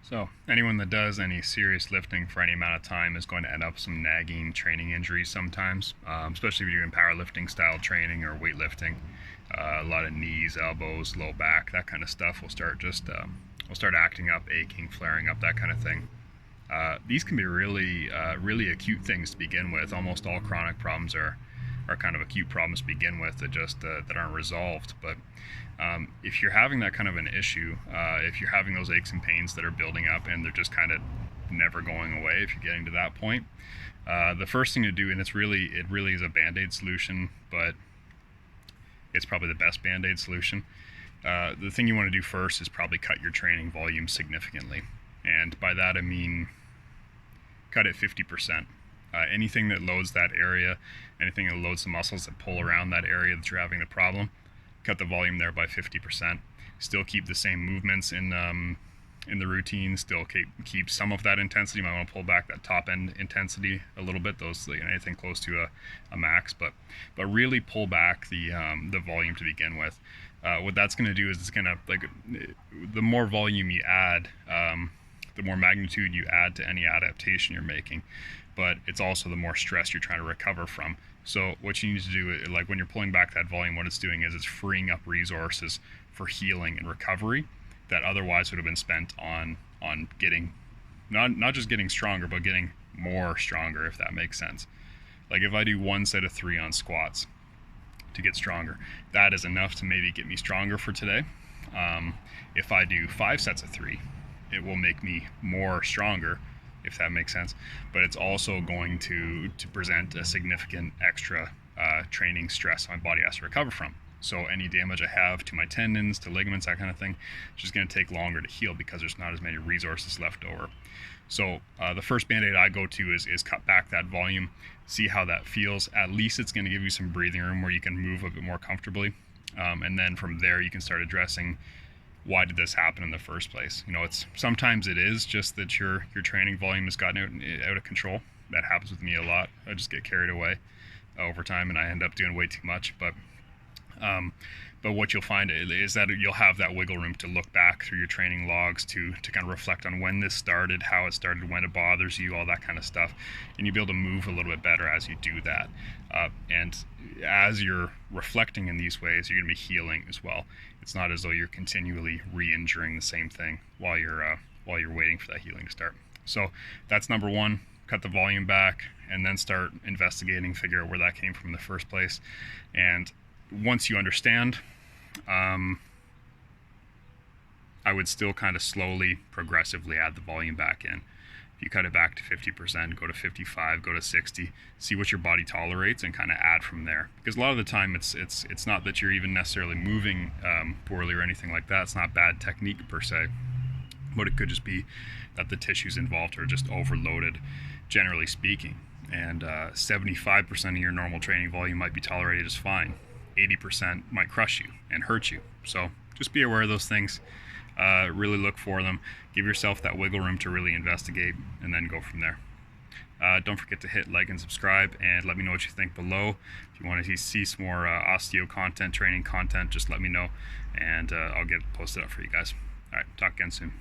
So anyone that does any serious lifting for any amount of time is going to end up with some nagging training injuries sometimes, especially if you're doing powerlifting style training or weightlifting. A lot of knees, elbows, low back, that kind of stuff will start acting up, aching, flaring up, that kind of thing. These can be really acute things to begin with. Almost all chronic problems are kind of acute problems to begin with that aren't resolved. But if you're having that kind of an issue, if you're having those aches and pains that are building up and they're just kind of never going away, if you're getting to that point, the first thing to do, and it really is a band-aid solution, but it's probably the best band-aid solution. The thing you want to do first is probably cut your training volume significantly. And by that I mean cut it 50%. Anything that loads that area, anything that loads the muscles that pull around that area that you're having the problem, cut the volume there by 50%. Still keep the same movements in the routine, still keep some of that intensity. You might want to pull back that top end intensity a little bit, anything close to a max, but really pull back the volume to begin with. What that's going to do is it's going to, the more volume you add, the more magnitude you add to any adaptation you're making, but it's also the more stress you're trying to recover from. So what you need to do, like when you're pulling back that volume, what it's doing is it's freeing up resources for healing and recovery that otherwise would have been spent on getting, not just getting stronger, but getting more stronger, if that makes sense. Like if I do 1 set of 3 on squats to get stronger, that is enough to maybe get me stronger for today. If I do 5 sets of 3, it will make me more stronger, if that makes sense, but it's also going to present a significant extra training stress my body has to recover from. So any damage I have to my tendons, to ligaments, that kind of thing, it's just going to take longer to heal because there's not as many resources left over. So the first band-aid I go to is cut back that volume, see how that feels. At least it's going to give you some breathing room where you can move a bit more comfortably, and then from there you can start addressing why did this happen in the first place. Sometimes it is just that your training volume has gotten out of control. That happens with me a lot. I just get carried away over time and I end up doing way too much. But what you'll find is that you'll have that wiggle room to look back through your training logs to kind of reflect on when this started, how it started, when it bothers you, all that kind of stuff, and you'll be able to move a little bit better as you do that. And as you're reflecting in these ways, you're going to be healing as well. It's not as though you're continually re-injuring the same thing while you're waiting for that healing to start. So that's number one. Cut the volume back and then start investigating, figure out where that came from in the first place. And once you understand, I would still kind of slowly, progressively add the volume back in. If you cut it back to 50%, go to 55, go to 60, see what your body tolerates and kind of add from there. Because a lot of the time it's not that you're even necessarily moving poorly or anything like that. It's not bad technique per se, but it could just be that the tissues involved are just overloaded, generally speaking. And 75% of your normal training volume might be tolerated as fine. 80% might crush you and hurt you. So just be aware of those things. Really look for them. Give yourself that wiggle room to really investigate and then go from there. Don't forget to hit like and subscribe and let me know what you think below. If you want to see some more osteo content, training content, just let me know and I'll get it posted up for you guys. All right, talk again soon.